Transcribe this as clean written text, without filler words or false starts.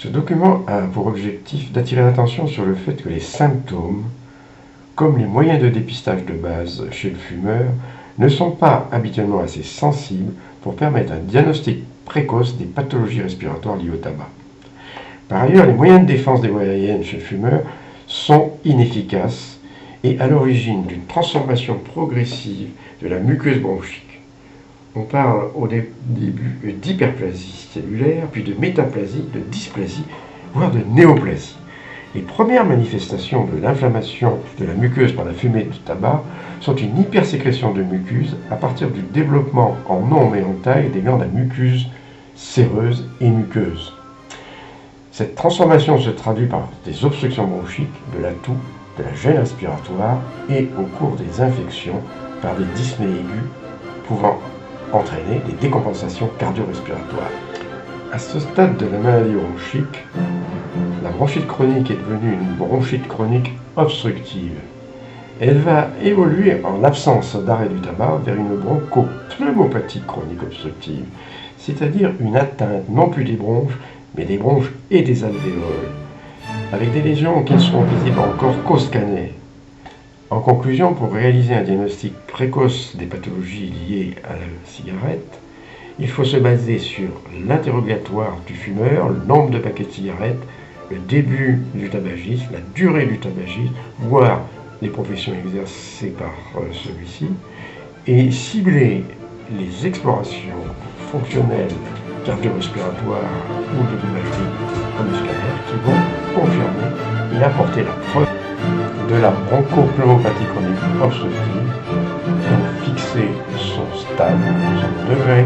Ce document a pour objectif d'attirer l'attention sur le fait que les symptômes, comme les moyens de dépistage de base chez le fumeur, ne sont pas habituellement assez sensibles pour permettre un diagnostic précoce des pathologies respiratoires liées au tabac. Par ailleurs, les moyens de défense des voies aériennes chez le fumeur sont inefficaces et à l'origine d'une transformation progressive de la muqueuse bronchique. On parle au début d'hyperplasie cellulaire, puis de métaplasie, de dysplasie, voire de néoplasie. Les premières manifestations de l'inflammation de la muqueuse par la fumée du tabac sont une hypersécrétion de mucus à partir du développement en nombre et en taille des glandes à muqueuses séreuses et muqueuses. Cette transformation se traduit par des obstructions bronchiques, de la toux, de la gêne respiratoire et au cours des infections par des dyspnées aiguës pouvant entraîner des décompensations cardio-respiratoires. À ce stade de la maladie bronchique, la bronchite chronique est devenue une bronchite chronique obstructive. Elle va évoluer en l'absence d'arrêt du tabac vers une bronchopneumopathie chronique obstructive, c'est-à-dire une atteinte non plus des bronches, mais des bronches et des alvéoles, avec des lésions qui ne seront visibles encore qu'au scanner. En conclusion, pour réaliser un diagnostic précoce des pathologies liées à la cigarette, il faut se baser sur l'interrogatoire du fumeur, le nombre de paquets de cigarettes, le début du tabagisme, la durée du tabagisme, voire les professions exercées par celui-ci, et cibler les explorations fonctionnelles cardio-respiratoires ou de l'imagerie comme le scanner qui vont confirmer et apporter la preuve de la bronchopneumopathie chronique obstructive, donc fixer son stade, son degré